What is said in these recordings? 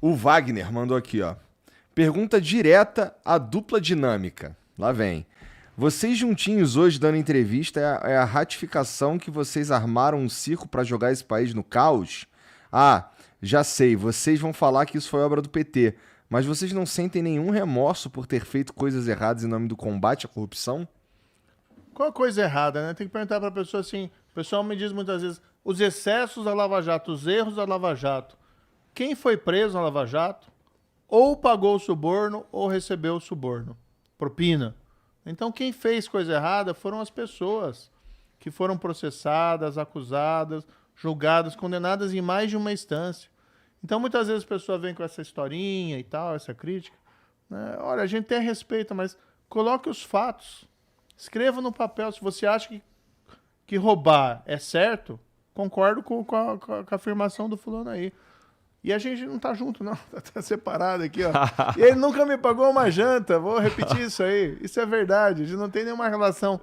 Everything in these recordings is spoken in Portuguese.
O Wagner mandou aqui, ó. Pergunta direta à dupla dinâmica. Lá vem. Vocês juntinhos hoje dando entrevista é a ratificação que vocês armaram um circo pra jogar esse país no caos? Ah, já sei, vocês vão falar que isso foi obra do PT, mas vocês não sentem nenhum remorso por ter feito coisas erradas em nome do combate à corrupção? Qual a coisa errada, né? Tem que perguntar pra pessoa assim. O pessoal me diz muitas vezes, os excessos da Lava Jato, os erros da Lava Jato. Quem foi preso na Lava Jato ou pagou o suborno ou recebeu o suborno, propina. Então quem fez coisa errada foram as pessoas que foram processadas, acusadas, julgadas, condenadas em mais de uma instância. Então muitas vezes a pessoa vem com essa historinha e tal, essa crítica. Né? Olha, a gente tem respeito, mas coloque os fatos. Escreva no papel. Se você acha que roubar é certo, concordo com a afirmação do fulano aí. E a gente não tá junto, não. Tá separado aqui, ó. E ele nunca me pagou uma janta. Vou repetir isso aí. Isso é verdade. A gente não tem nenhuma relação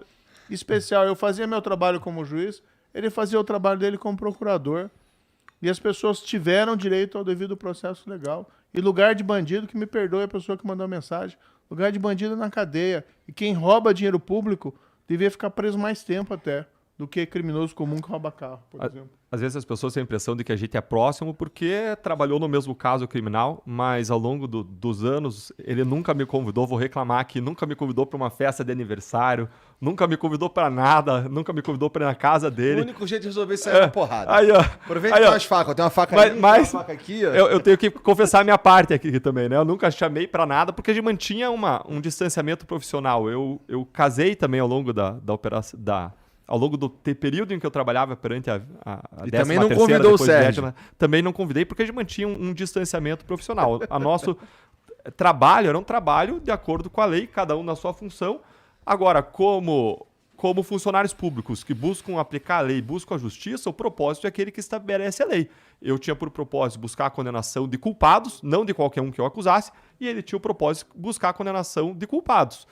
especial. Eu fazia meu trabalho como juiz, ele fazia o trabalho dele como procurador. E as pessoas tiveram direito ao devido processo legal. E lugar de bandido, que me perdoe a pessoa que mandou a mensagem, lugar de bandido é na cadeia. E quem rouba dinheiro público devia ficar preso mais tempo até do que criminoso comum que rouba carro, por exemplo. Às vezes as pessoas têm a impressão de que a gente é próximo porque trabalhou no mesmo caso criminal, mas ao longo dos anos ele nunca me convidou, vou reclamar aqui, nunca me convidou para uma festa de aniversário, nunca me convidou para nada, nunca me convidou para ir na casa dele. O único jeito de resolver isso é uma porrada. Aí, ó. Aproveita que tem umas facas, tem uma faca ali, tem uma faca aqui. Ó. Eu tenho que confessar a minha parte aqui também, né? Eu nunca chamei para nada porque a gente mantinha um distanciamento profissional. Eu casei também ao longo da operação, ao longo do período em que eu trabalhava perante a e também não convidou o Sérgio. Também não convidei porque a gente mantinha um distanciamento profissional. O nosso trabalho era um trabalho de acordo com a lei, cada um na sua função. Agora, como funcionários públicos que buscam aplicar a lei, buscam a justiça, o propósito é aquele que estabelece a lei. Eu tinha por propósito buscar a condenação de culpados, não de qualquer um que eu acusasse, e ele tinha o propósito de buscar a condenação de culpados.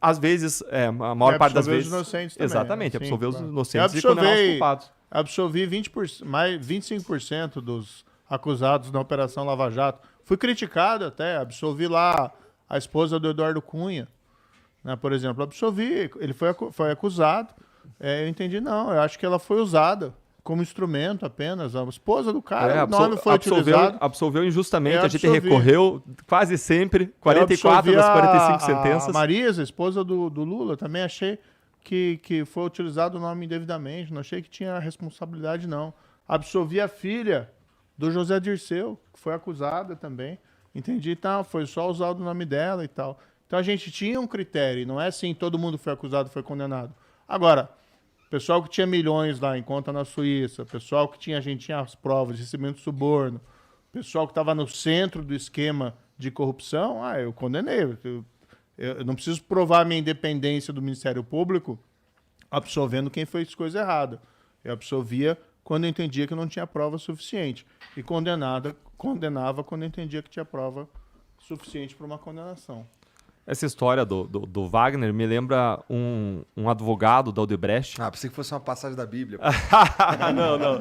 Às vezes, a maior parte das vezes... Absolver os inocentes também. Exatamente, né? absolver os inocentes e condenar os culpados. Absolvi 25% dos acusados na Operação Lava Jato. Fui criticado até, absolvi lá a esposa do Eduardo Cunha, né, por exemplo. Absolvi, ele foi acusado. Eu entendi, não, eu acho que ela foi usada como instrumento apenas. A esposa do cara, o nome foi utilizado. Absolveu injustamente, a gente recorreu quase sempre, 44 das 45 sentenças. A Marisa, esposa do Lula, também achei que foi utilizado o nome indevidamente, não achei que tinha responsabilidade, não. Absolvi a filha do José Dirceu, que foi acusada também, entendi, tá, foi só usado o nome dela e tal. Então a gente tinha um critério, não é assim, todo mundo foi acusado, foi condenado. Agora, pessoal que tinha milhões lá em conta na Suíça, pessoal que a gente tinha as provas de recebimento de suborno, pessoal que estava no centro do esquema de corrupção, eu condenei. Eu não preciso provar a minha independência do Ministério Público absolvendo quem fez coisa errada. Eu absolvia quando eu entendia que não tinha prova suficiente. E condenava quando eu entendia que tinha prova suficiente para uma condenação. Essa história do Wagner me lembra um advogado da Odebrecht. Pensei que fosse uma passagem da Bíblia. Não.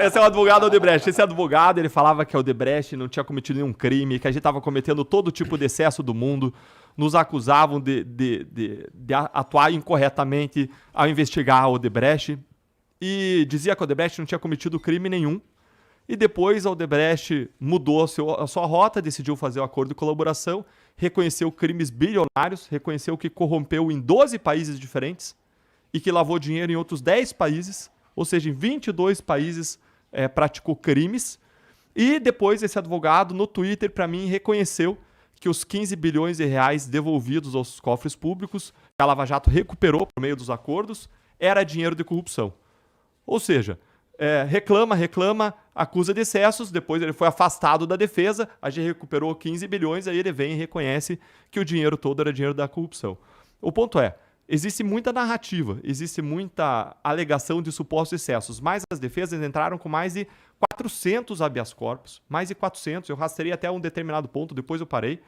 Esse é o advogado da Odebrecht. Esse advogado, ele falava que a Odebrecht não tinha cometido nenhum crime, que a gente estava cometendo todo tipo de excesso do mundo. Nos acusavam de atuar incorretamente ao investigar a Odebrecht. E dizia que a Odebrecht não tinha cometido crime nenhum. E depois a Odebrecht mudou a sua rota, decidiu fazer um acordo de colaboração, reconheceu crimes bilionários, reconheceu que corrompeu em 12 países diferentes e que lavou dinheiro em outros 10 países, ou seja, em 22 países praticou crimes. E depois esse advogado, no Twitter, para mim, reconheceu que os 15 bilhões de reais devolvidos aos cofres públicos, que a Lava Jato recuperou por meio dos acordos, era dinheiro de corrupção. Ou seja, reclama, acusa de excessos, depois ele foi afastado da defesa, a gente recuperou 15 bilhões, aí ele vem e reconhece que o dinheiro todo era dinheiro da corrupção. O ponto é, existe muita narrativa, existe muita alegação de supostos excessos, mas as defesas entraram com mais de 400 habeas corpus, mais de 400, eu rastrei até um determinado ponto, depois eu parei,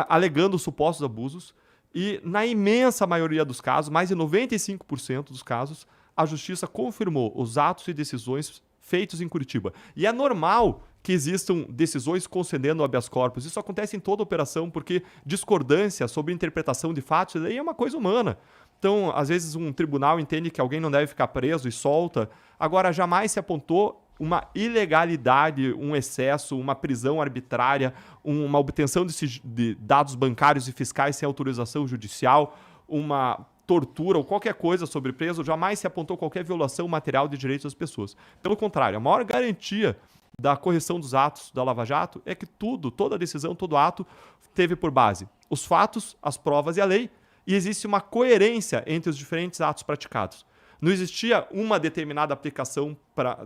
alegando supostos abusos, e na imensa maioria dos casos, mais de 95% dos casos, a Justiça confirmou os atos e decisões feitos em Curitiba. E é normal que existam decisões concedendo habeas corpus. Isso acontece em toda operação, porque discordância sobre interpretação de fatos, isso daí é uma coisa humana. Então, às vezes, um tribunal entende que alguém não deve ficar preso e solta. Agora, jamais se apontou uma ilegalidade, um excesso, uma prisão arbitrária, uma obtenção de dados bancários e fiscais sem autorização judicial, uma tortura ou qualquer coisa sobre preso. Jamais se apontou qualquer violação material de direitos das pessoas. Pelo contrário, a maior garantia da correção dos atos da Lava Jato é que toda decisão, todo ato teve por base os fatos, as provas e a lei, e existe uma coerência entre os diferentes atos praticados. Não existia uma determinada aplicação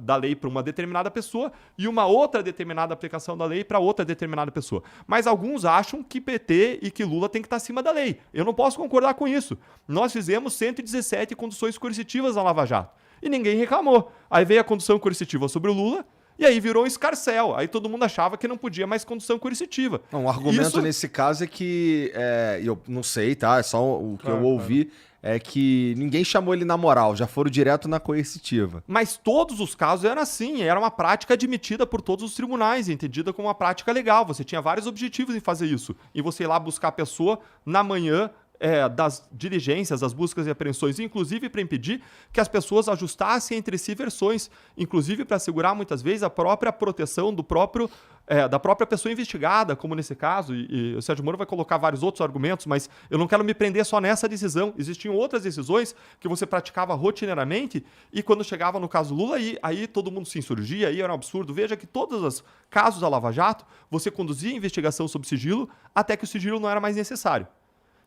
da lei para uma determinada pessoa e uma outra determinada aplicação da lei para outra determinada pessoa. Mas alguns acham que PT e que Lula tem que estar acima da lei. Eu não posso concordar com isso. Nós fizemos 117 conduções coercitivas na Lava Jato e ninguém reclamou. Aí veio a condução coercitiva sobre o Lula, e aí virou um escarcéu. Aí todo mundo achava que não podia mais condução coercitiva. Não, o argumento nesse caso é que, eu não sei, tá? É só o que eu ouvi, é que ninguém chamou ele na moral, já foram direto na coercitiva. Mas todos os casos eram assim, era uma prática admitida por todos os tribunais, entendida como uma prática legal. Você tinha vários objetivos em fazer isso. E você ir lá buscar a pessoa na manhã das diligências, das buscas e apreensões, inclusive para impedir que as pessoas ajustassem entre si versões, inclusive para assegurar muitas vezes a própria proteção da própria pessoa investigada, como nesse caso, e o Sérgio Moro vai colocar vários outros argumentos, mas eu não quero me prender só nessa decisão. Existiam outras decisões que você praticava rotineiramente e quando chegava no caso Lula, aí todo mundo se insurgia, aí era um absurdo. Veja que todos os casos da Lava Jato, você conduzia a investigação sob sigilo até que o sigilo não era mais necessário.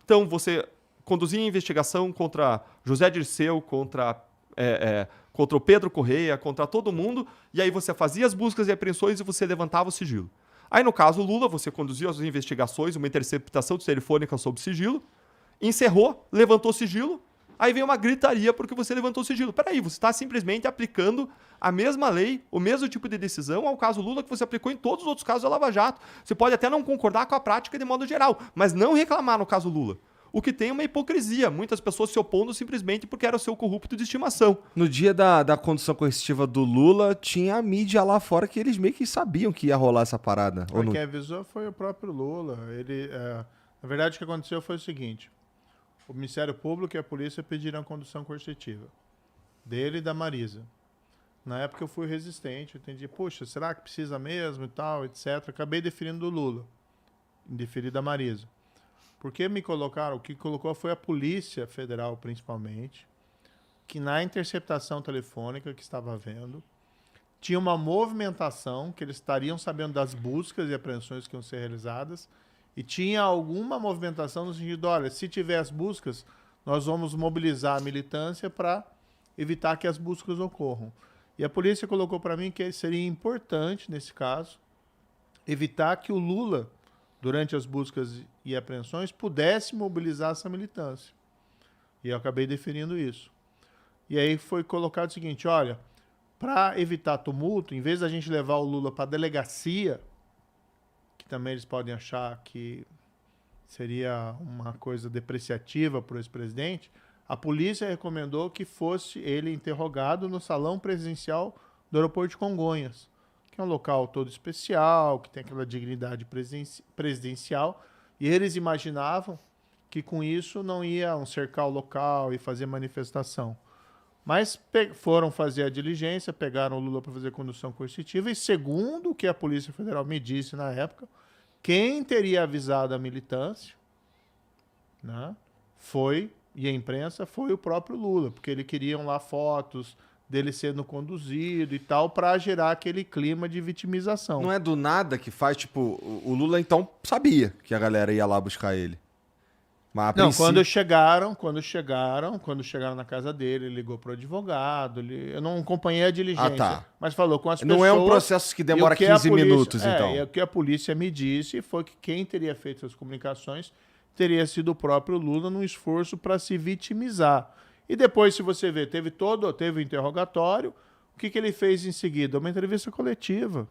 Então, você conduzia a investigação contra José Dirceu, contra o Pedro Correia, contra todo mundo, e aí você fazia as buscas e apreensões e você levantava o sigilo. Aí, no caso Lula, você conduzia as investigações, uma interceptação telefônica sob sigilo, encerrou, levantou o sigilo, aí veio uma gritaria porque você levantou o sigilo. Peraí, você está simplesmente aplicando a mesma lei, o mesmo tipo de decisão ao caso Lula que você aplicou em todos os outros casos da Lava Jato. Você pode até não concordar com a prática de modo geral, mas não reclamar no caso Lula. O que tem é uma hipocrisia, muitas pessoas se opondo simplesmente porque era o seu corrupto de estimação. No dia da condução coercitiva do Lula, tinha a mídia lá fora que eles meio que sabiam que ia rolar essa parada. Quem avisou foi o próprio Lula. Na verdade, o que aconteceu foi o seguinte: o Ministério Público e a polícia pediram a condução coercitiva dele e da Marisa. Na época eu fui resistente, eu entendi, puxa, será que precisa mesmo e tal, etc. Acabei deferindo do Lula, deferi da Marisa. Porque me colocaram, o que colocou foi a Polícia Federal, principalmente, que na interceptação telefônica que estava havendo, tinha uma movimentação, que eles estariam sabendo das buscas e apreensões que iam ser realizadas, e tinha alguma movimentação no sentido, olha, se tiver as buscas, nós vamos mobilizar a militância para evitar que as buscas ocorram. E a polícia colocou para mim que seria importante, nesse caso, evitar que o Lula, durante as buscas e apreensões, pudesse mobilizar essa militância. E eu acabei deferindo isso. E aí foi colocado o seguinte, olha, para evitar tumulto, em vez da gente levar o Lula para a delegacia, que também eles podem achar que seria uma coisa depreciativa para o ex-presidente, a polícia recomendou que fosse ele interrogado no salão presidencial do aeroporto de Congonhas, que é um local todo especial, que tem aquela dignidade presidencial, e eles imaginavam que com isso não iam cercar o local e fazer manifestação. Mas foram fazer a diligência, pegaram o Lula para fazer condução coercitiva, e segundo o que a Polícia Federal me disse na época, quem teria avisado a militância, né, e a imprensa, foi o próprio Lula, porque eles queriam lá fotos dele sendo conduzido e tal, para gerar aquele clima de vitimização. Não é do nada que faz, tipo, o Lula então sabia que a galera ia lá buscar ele. Mas, não, quando chegaram na casa dele, ele ligou pro advogado, eu não acompanhei a diligência, mas falou com as pessoas. Não é um processo que demora 15 minutos, então. E o que a polícia me disse foi que quem teria feito as comunicações teria sido o próprio Lula num esforço para se vitimizar. E depois, se você ver, teve o interrogatório, o que ele fez em seguida? Uma entrevista coletiva.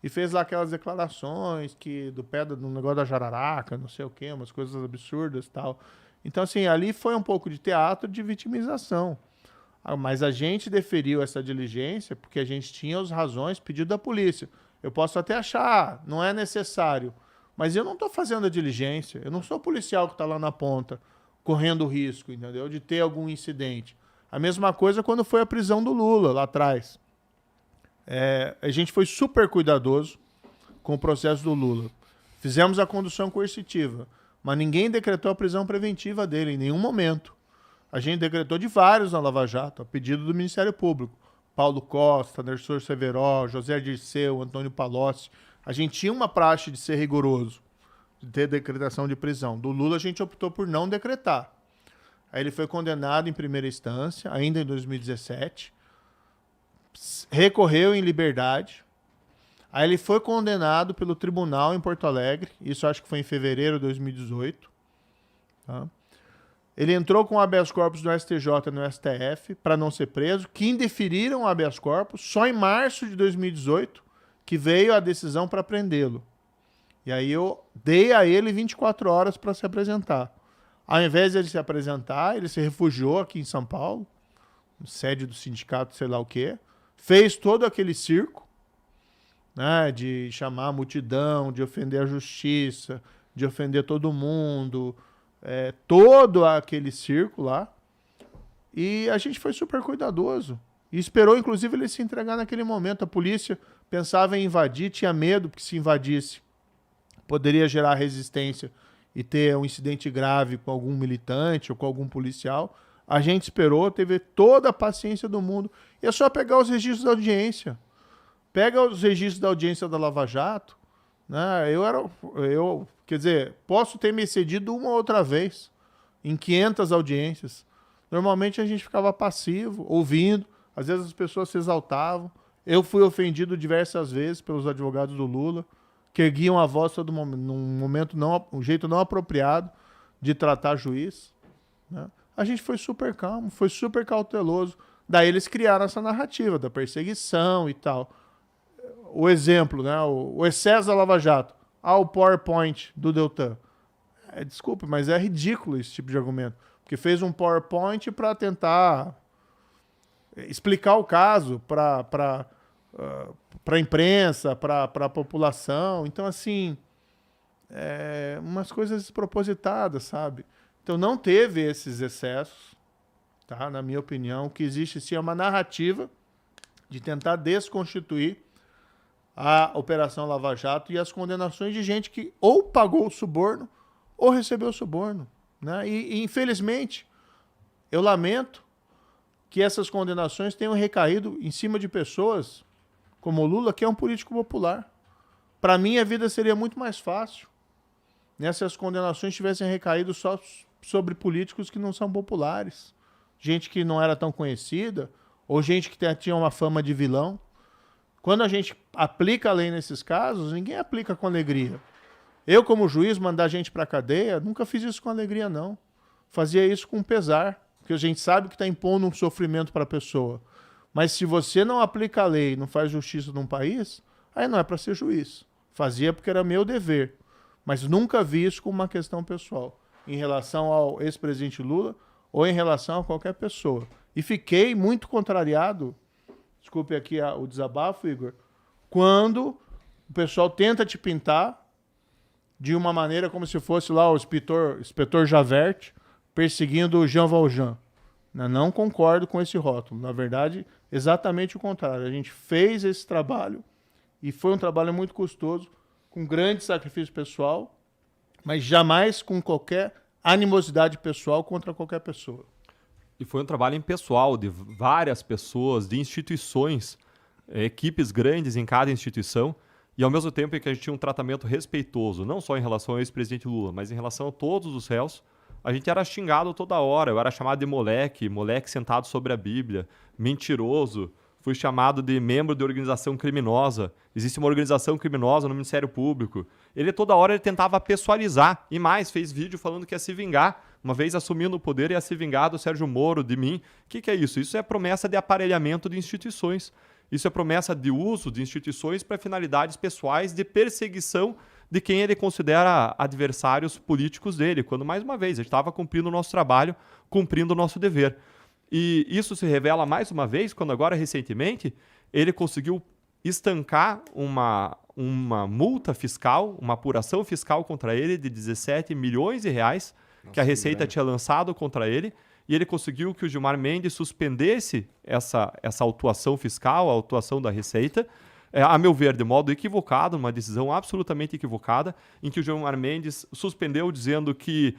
E fez lá aquelas declarações do negócio da jararaca, não sei o quê, umas coisas absurdas e tal. Então, assim, ali foi um pouco de teatro de vitimização. Mas a gente deferiu essa diligência porque a gente tinha as razões, pedido da polícia. Eu posso até achar, não é necessário. Mas eu não estou fazendo a diligência. Eu não sou o policial que está lá na ponta, correndo o risco, entendeu? De ter algum incidente. A mesma coisa quando foi a prisão do Lula, lá atrás. A gente foi super cuidadoso com o processo do Lula. Fizemos a condução coercitiva, mas ninguém decretou a prisão preventiva dele em nenhum momento. A gente decretou de vários na Lava Jato, a pedido do Ministério Público. Paulo Costa, Nerssor Severo, José Dirceu, Antônio Palocci. A gente tinha uma praxe de ser rigoroso, de ter decretação de prisão. Do Lula a gente optou por não decretar. Aí ele foi condenado em primeira instância, ainda em 2017. Recorreu em liberdade. Aí ele foi condenado pelo tribunal em Porto Alegre. Isso acho que foi em fevereiro de 2018. Tá? Ele entrou com habeas corpus no STJ e no STF para não ser preso, que indeferiram o habeas corpus só em março de 2018, que veio a decisão para prendê-lo. E aí eu dei a ele 24 horas para se apresentar. Ao invés de ele se apresentar, ele se refugiou aqui em São Paulo, sede do sindicato, sei lá o quê, fez todo aquele circo, né, de chamar a multidão, de ofender a justiça, de ofender todo mundo, todo aquele circo lá. E a gente foi super cuidadoso. E esperou, inclusive, ele se entregar naquele momento. A polícia pensava em invadir, tinha medo que se invadisse poderia gerar resistência e ter um incidente grave com algum militante ou com algum policial. A gente esperou, teve toda a paciência do mundo. E é só pegar os registros da audiência. Pega os registros da audiência da Lava Jato. Né? Quer dizer, posso ter me excedido uma outra vez em 500 audiências. Normalmente a gente ficava passivo, ouvindo. Às vezes as pessoas se exaltavam. Eu fui ofendido diversas vezes pelos advogados do Lula, que erguiam a voz todo momento, um jeito não apropriado de tratar juiz. Né? A gente foi super calmo, foi super cauteloso. Daí eles criaram essa narrativa da perseguição e tal. O exemplo, né? O excesso da Lava Jato. O PowerPoint do Deltan. Desculpe, mas é ridículo esse tipo de argumento. Porque fez um PowerPoint para tentar explicar o caso para a imprensa, para a população. Então, assim, umas coisas despropositadas, sabe? Então, não teve esses excessos, tá? Na minha opinião. O que existe, sim, é uma narrativa de tentar desconstituir a Operação Lava Jato e as condenações de gente que ou pagou o suborno ou recebeu o suborno. Né? E, infelizmente, eu lamento que essas condenações tenham recaído em cima de pessoas como o Lula, que é um político popular. Para mim, a vida seria muito mais fácil, né, se as condenações tivessem recaído só sobre políticos que não são populares. Gente que não era tão conhecida, ou gente que tinha uma fama de vilão. Quando a gente aplica a lei nesses casos, ninguém aplica com alegria. Eu, como juiz, mandar gente para a cadeia, nunca fiz isso com alegria, não. Fazia isso com pesar, porque a gente sabe que está impondo um sofrimento para a pessoa. Mas se você não aplica a lei, não faz justiça num país, aí não é para ser juiz. Fazia porque era meu dever. Mas nunca vi isso como uma questão pessoal, em relação ao ex-presidente Lula ou em relação a qualquer pessoa. E fiquei muito contrariado, desculpe aqui o desabafo, Igor, quando o pessoal tenta te pintar de uma maneira como se fosse lá o inspetor Javert perseguindo o Jean Valjean. Não concordo com esse rótulo. Na verdade, exatamente o contrário. A gente fez esse trabalho e foi um trabalho muito custoso, com grande sacrifício pessoal, mas jamais com qualquer animosidade pessoal contra qualquer pessoa. E foi um trabalho impessoal de várias pessoas, de instituições, equipes grandes em cada instituição, e ao mesmo tempo em que a gente tinha um tratamento respeitoso, não só em relação ao ex-presidente Lula, mas em relação a todos os réus. A gente era xingado toda hora, eu era chamado de moleque sentado sobre a Bíblia, mentiroso, fui chamado de membro de organização criminosa, existe uma organização criminosa no Ministério Público. Toda hora ele tentava pessoalizar, e mais, fez vídeo falando que ia se vingar, uma vez assumindo o poder, ia se vingar do Sérgio Moro, de mim. O que é isso? Isso é promessa de aparelhamento de instituições, isso é promessa de uso de instituições para finalidades pessoais de perseguição de quem ele considera adversários políticos dele, quando, mais uma vez, a gente estava cumprindo o nosso trabalho, cumprindo o nosso dever. E isso se revela mais uma vez, quando agora, recentemente, ele conseguiu estancar uma multa fiscal, uma apuração fiscal contra ele de 17 milhões de reais que a Receita tinha lançado contra ele, e ele conseguiu que o Gilmar Mendes suspendesse essa autuação fiscal, a autuação da Receita, a meu ver, de modo equivocado, uma decisão absolutamente equivocada, em que o Gilmar Mendes suspendeu dizendo que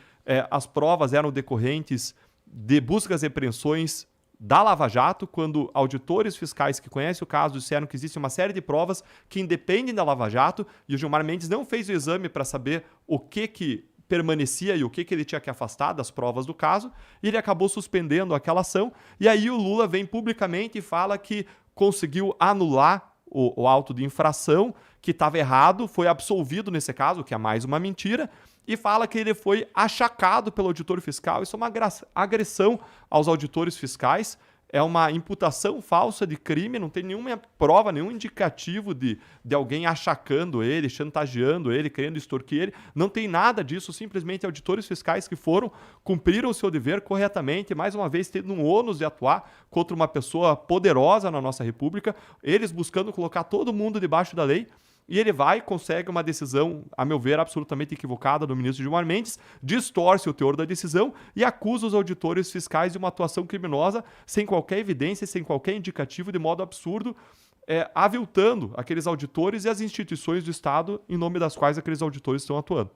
as provas eram decorrentes de buscas e apreensões da Lava Jato, quando auditores fiscais que conhecem o caso disseram que existe uma série de provas que independem da Lava Jato, e o Gilmar Mendes não fez o exame para saber o que permanecia e o que ele tinha que afastar das provas do caso, e ele acabou suspendendo aquela ação, e aí o Lula vem publicamente e fala que conseguiu anular o auto de infração, que estava errado, foi absolvido nesse caso, que é mais uma mentira, e fala que ele foi achacado pelo auditor fiscal. Isso é uma agressão aos auditores fiscais, é uma imputação falsa de crime, não tem nenhuma prova, nenhum indicativo de alguém achacando ele, chantageando ele, querendo extorquir ele. Não tem nada disso, simplesmente auditores fiscais que cumpriram o seu dever corretamente, mais uma vez tendo um ônus de atuar contra uma pessoa poderosa na nossa República, eles buscando colocar todo mundo debaixo da lei. E ele vai e consegue uma decisão, a meu ver, absolutamente equivocada do ministro Gilmar Mendes, distorce o teor da decisão e acusa os auditores fiscais de uma atuação criminosa sem qualquer evidência, sem qualquer indicativo, de modo absurdo, aviltando aqueles auditores e as instituições do Estado em nome das quais aqueles auditores estão atuando.